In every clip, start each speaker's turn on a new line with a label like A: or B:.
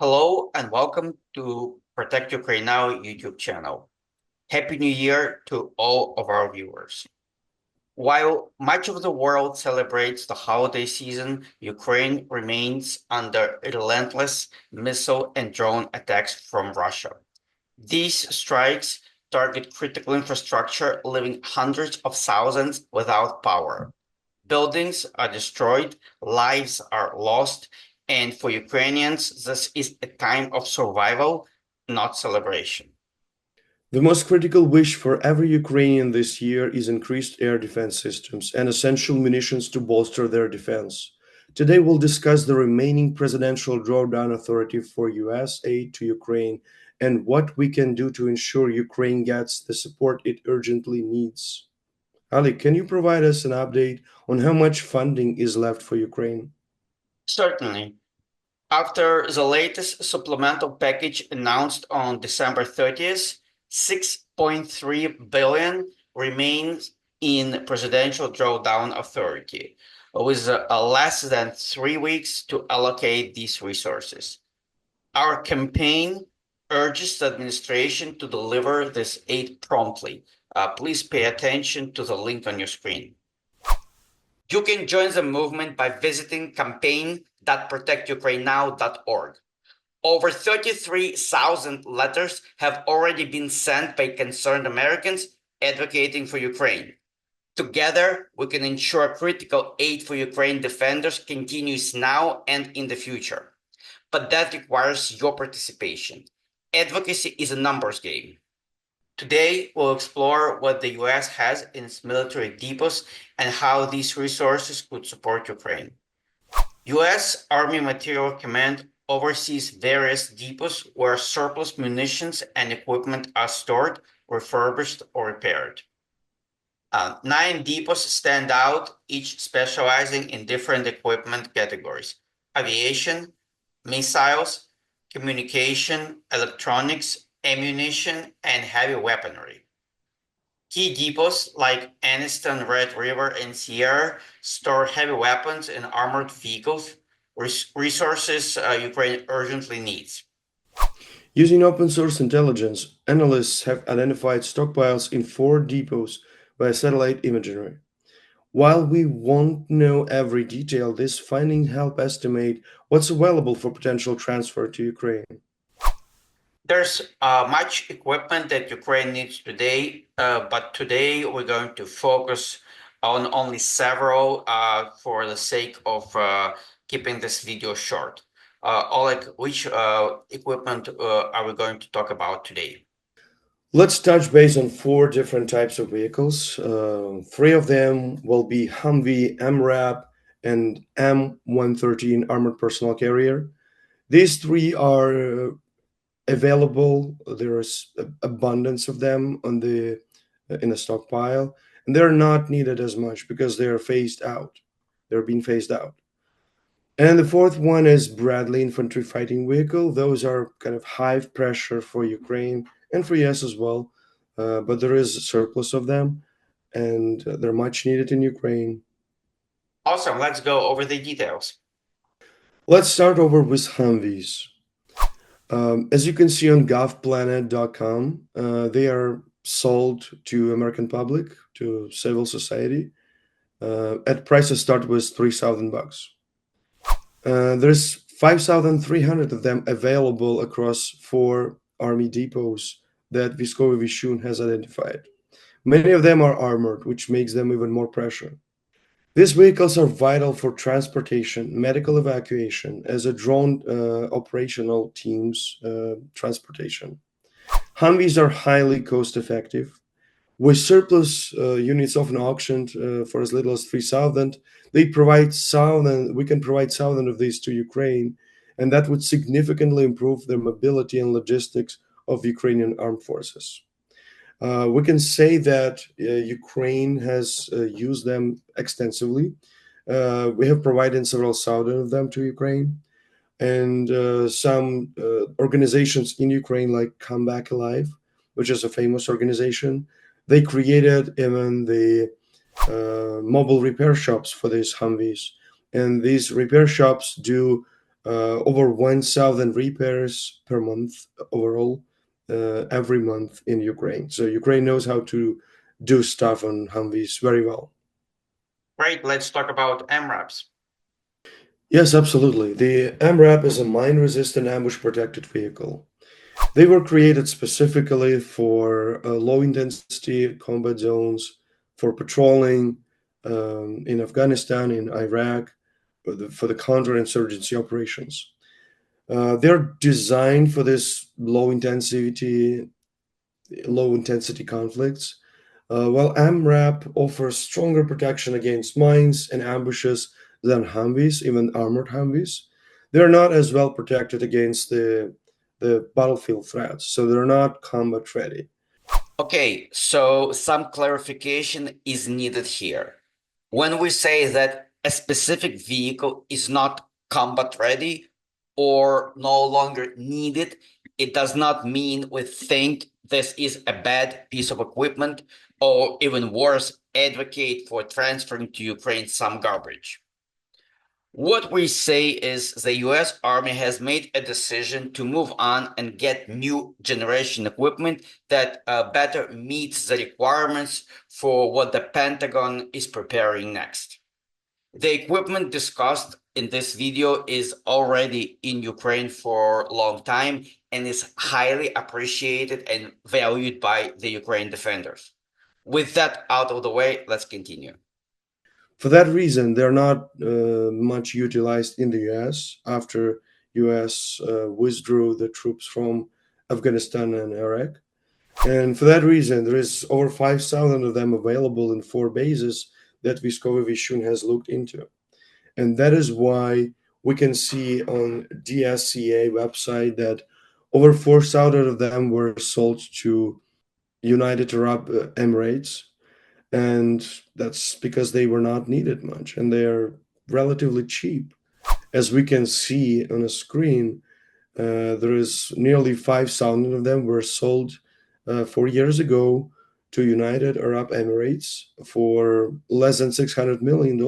A: Hello and welcome to Protect Ukraine Now YouTube channel. Happy New Year to all of our viewers. While much of the world celebrates the holiday season, Ukraine remains under relentless missile and drone attacks from Russia. These strikes target critical infrastructure, leaving hundreds of thousands without power. Buildings are destroyed, lives are lost, and for Ukrainians, this is a time of survival, not celebration.
B: The most critical wish for every Ukrainian this year is increased air defense systems and essential munitions to bolster their defense. Today we'll discuss the remaining presidential drawdown authority for US aid to Ukraine and what we can do to ensure Ukraine gets the support it urgently needs. Ali, can you provide us an update on how much funding is left for Ukraine?
A: Certainly. After the latest supplemental package announced on December 30th, 6.3 billion remains in presidential drawdown authority, with less than 3 weeks to allocate these resources. Our campaign urges the administration to deliver this aid promptly. Please pay attention to the link on your screen. You can join the movement by visiting campaign.protectukrainenow.org. Over 33,000 letters have already been sent by concerned Americans advocating for Ukraine. Together, we can ensure critical aid for Ukraine defenders continues now and in the future. But that requires your participation. Advocacy is a numbers game. Today, we'll explore what the US has in its military depots and how these resources could support Ukraine. US Army Material Command oversees various depots where surplus munitions and equipment are stored, refurbished, or repaired. 9 depots stand out, each specializing in different equipment categories: aviation, missiles, communication, electronics, ammunition, and heavy weaponry. Key depots like Anniston, Red River, and Sierra store heavy weapons and armored vehicles, resources Ukraine urgently needs.
B: Using open source intelligence, analysts have identified stockpiles in 4 depots by satellite imagery. While we won't know every detail, this finding help estimate what's available for potential transfer to Ukraine.
A: There's much equipment that Ukraine needs today, but today we're going to focus on only several for the sake of keeping this video short. Oleg, which equipment are we going to talk about today?
B: Let's touch base on 4 different types of vehicles. 3 of them will be Humvee, MRAP, and M113 armored personnel carrier. These 3 are available. There is abundance of them on in the stockpile, and they're not needed as much because they're phased out. They're being phased out. And the 4th one is Bradley infantry fighting vehicle. Those are kind of high pressure for Ukraine and for US as well, but there is a surplus of them, and they're much needed in Ukraine.
A: Awesome. Let's go over the details.
B: Let's start over with Humvees. As you can see on govplanet.com, they are sold to American public, to civil society, at prices start with $3,000. There's 5,300 of them available across 4 army depots that Vishchun has identified. Many of them are armored, which makes them even more pressure. These vehicles are vital for transportation, medical evacuation, as a drone operational team's transportation. Humvees are highly cost-effective. With surplus units often auctioned for as little as 3,000, we can provide 1,000 of these to Ukraine, and that would significantly improve the mobility and logistics of Ukrainian armed forces. We can say that Ukraine has used them extensively. We have provided several thousand of them to Ukraine, and some organizations in Ukraine, like Come Back Alive, which is a famous organization, they created even the mobile repair shops for these Humvees, and these repair shops do over 1,000 repairs per month overall, every month in Ukraine. So Ukraine knows how to do stuff on Humvees very well.
A: Great, let's talk about MRAPs.
B: Yes, absolutely. The MRAP is a mine-resistant ambush-protected vehicle. They were created specifically for low-intensity combat zones, for patrolling in Afghanistan, in Iraq, for the counterinsurgency operations. They're designed for this low-intensity conflicts, while MRAP offers stronger protection against mines and ambushes than Humvees, even armored Humvees. They're not as well protected against the battlefield threats, so they're not combat ready.
A: Okay, so some clarification is needed here. When we say that a specific vehicle is not combat ready or no longer needed, it does not mean we think this is a bad piece of equipment, or even worse, advocate for transferring to Ukraine some garbage. What we say is the US Army has made a decision to move on and get new generation equipment that better meets the requirements for what the Pentagon is preparing next. The equipment discussed in this video is already in Ukraine for a long time and is highly appreciated and valued by the Ukraine defenders. With that out of the way, let's continue.
B: For that reason, they're not much utilized in the US after US withdrew the troops from Afghanistan and Iraq. And for that reason, there is over 5,000 of them available in 4 bases that Vishchun has looked into. And that is why we can see on DSCA website that over 4,000 of them were sold to United Arab Emirates. And that's because they were not needed much and they are relatively cheap. As we can see on a screen, there is nearly 5,000 of them were sold 4 years ago to United Arab Emirates for less than $600 million.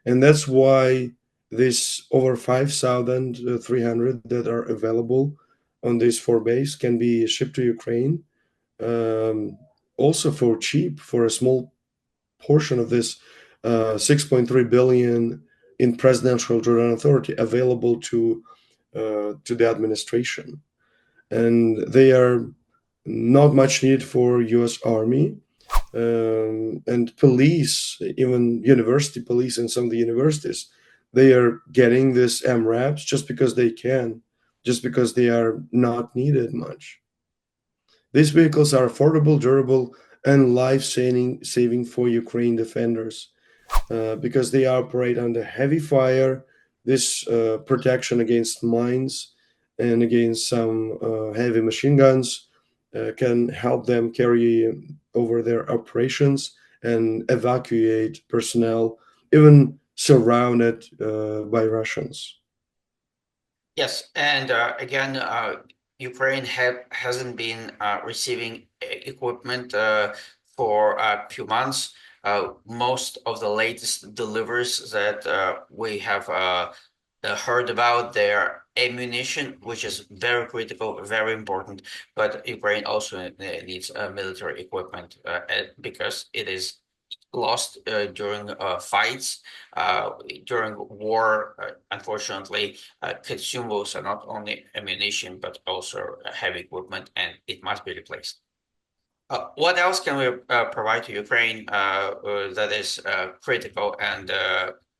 B: And that's why this over 5,300 that are available on this 4 base can be shipped to Ukraine, also for cheap, for a small portion of this 6.3 billion in presidential drawdown authority available to the administration. And they are not much needed for US Army and police, even university police in some of the universities. They are getting this MRAPs just because they can, just because they are not needed much. These vehicles are affordable, durable, and life-saving for Ukraine defenders because they operate under heavy fire. This protection against mines and against some heavy machine guns can help them carry over their operations and evacuate personnel, even surrounded by Russians.
A: Yes, and again, Ukraine hasn't been receiving equipment for a few months. Most of the latest deliveries that we have heard about, their ammunition, which is very critical, very important, but Ukraine also needs military equipment because it is lost during fights, during war. Unfortunately, consumables are not only ammunition, but also heavy equipment, and it must be replaced. What else can we provide to Ukraine that is critical and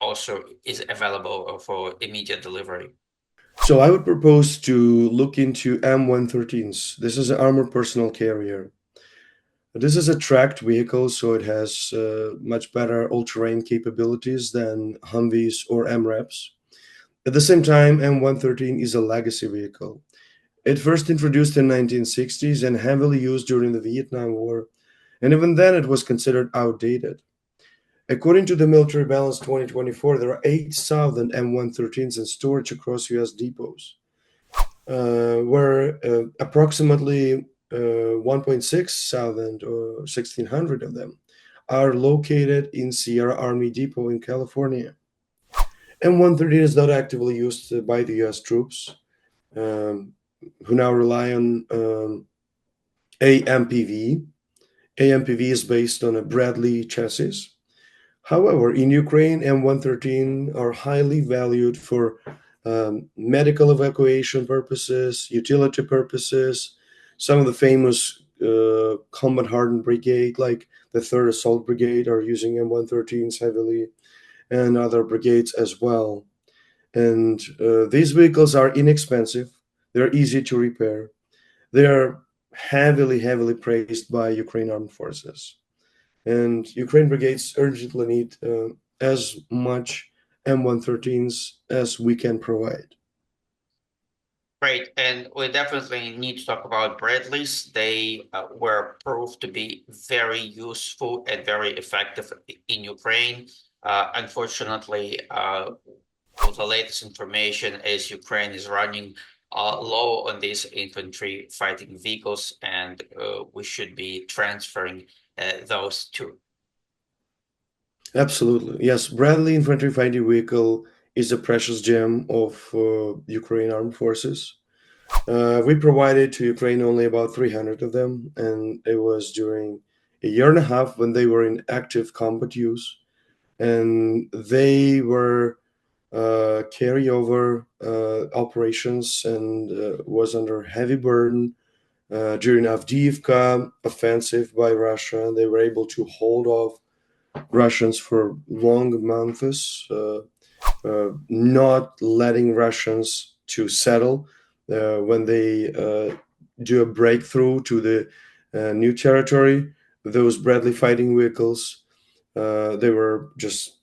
A: also is available for immediate delivery?
B: So I would propose to look into M113s. This is an armored personnel carrier. This is a tracked vehicle, so it has much better all-terrain capabilities than Humvees or MRAPs. At the same time, M113 is a legacy vehicle. It first introduced in 1960s and heavily used during the Vietnam War, and even then it was considered outdated. According to the Military Balance 2024, there are 8,000 M113s in storage across US depots, where approximately 1.6 thousand or 1,600 of them are located in Sierra Army Depot in California. M113 is not actively used by the US troops, who now rely on AMPV. AMPV is based on a Bradley chassis. However, in Ukraine, M113 are highly valued for medical evacuation purposes, utility purposes. Some of the famous combat hardened brigade, like the 3rd Assault Brigade, are using M113s heavily, and other brigades as well. And these vehicles are inexpensive. They're easy to repair. They are heavily praised by Ukraine armed forces. And Ukraine brigades urgently need as much M113s as we can provide.
A: Great, and we definitely need to talk about Bradleys. They were proved to be very useful and very effective in Ukraine. Unfortunately, with the latest information is Ukraine is running low on these infantry fighting vehicles, and we should be transferring those too.
B: Absolutely. Yes, Bradley infantry fighting vehicle is a precious gem of Ukraine armed forces. We provided to Ukraine only about 300 of them, and it was during a year and a half when they were in active combat use, and they were carryover operations and was under heavy burden during Avdiivka offensive by Russia. They were able to hold off Russians for long months, not letting Russians to settle when they do a breakthrough to the new territory. Those Bradley fighting vehicles, they were just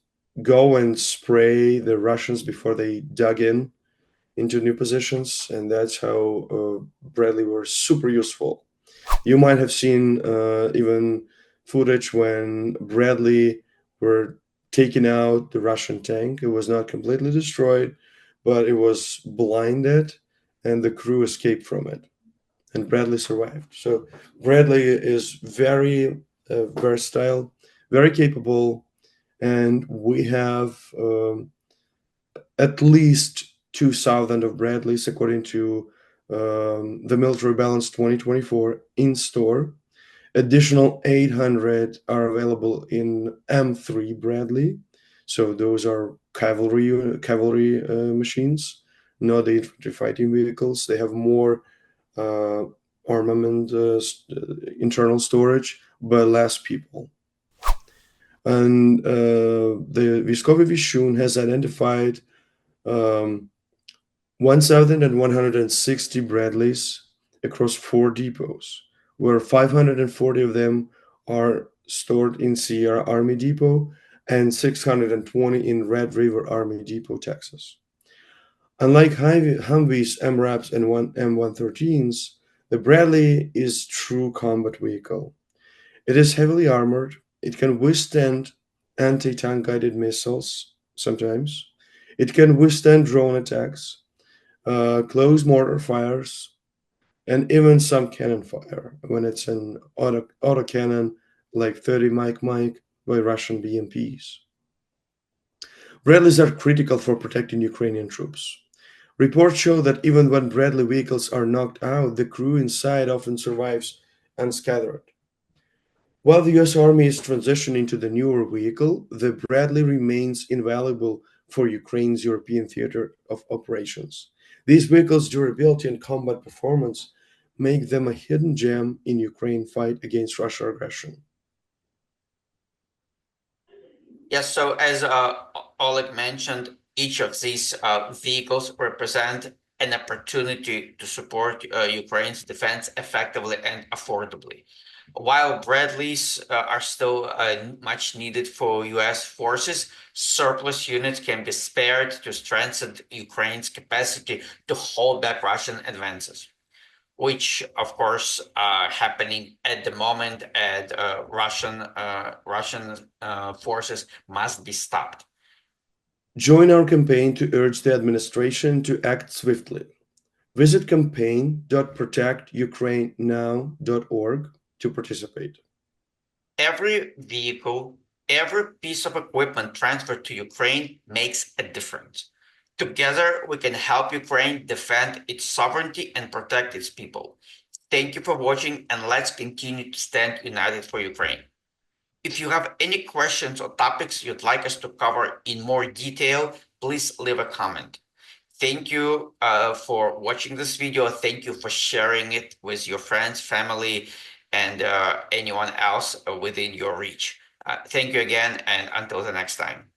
B: go and spray the Russians before they dug in into new positions, and that's how Bradley were super useful. You might have seen even footage when Bradley were taking out the Russian tank. It was not completely destroyed, but it was blinded, and the crew escaped from it, and Bradley survived. So Bradley is very versatile, very capable, and we have at least 2,000 of Bradleys, according to the Military Balance 2024 in store. Additional 800 are available in M3 Bradley. So those are cavalry machines, not the infantry fighting vehicles. They have more armament, internal storage, but less people. And the Vishkovy Vishchun has identified 1,160 Bradleys across 4 depots, where 540 of them are stored in Sierra Army Depot and 620 in Red River Army Depot, Texas. Unlike Humvees, MRAPs, and M113s, the Bradley is true combat vehicle. It is heavily armored. It can withstand anti-tank guided missiles sometimes. It can withstand drone attacks, close mortar fires, and even some cannon fire when it's an autocannon like 30 Mike by Russian BMPs. Bradleys are critical for protecting Ukrainian troops. Reports show that even when Bradley vehicles are knocked out, the crew inside often survives unscathed. While the US Army is transitioning to the newer vehicle, the Bradley remains invaluable for Ukraine's European theater of operations. These vehicles' durability and combat performance make them a hidden gem in Ukraine's fight against Russian aggression.
A: Yes, so as Oleg mentioned, each of these vehicles represent an opportunity to support Ukraine's defense effectively and affordably. While Bradleys are still much needed for US forces, surplus units can be spared to strengthen Ukraine's capacity to hold back Russian advances, which of course are happening at the moment, and Russian forces must be stopped.
B: Join our campaign to urge the administration to act swiftly. Visit campaign.protectukrainenow.org to participate.
A: Every vehicle Every piece of equipment transferred to Ukraine makes a difference. Together, we can help Ukraine defend its sovereignty and protect its people. Thank you for watching, and let's continue to stand united for Ukraine. If you have any questions or topics you'd like us to cover in more detail, please leave a comment. Thank you for watching this video. Thank you for sharing it with your friends, family, and anyone else within your reach. Thank you again, and until the next time.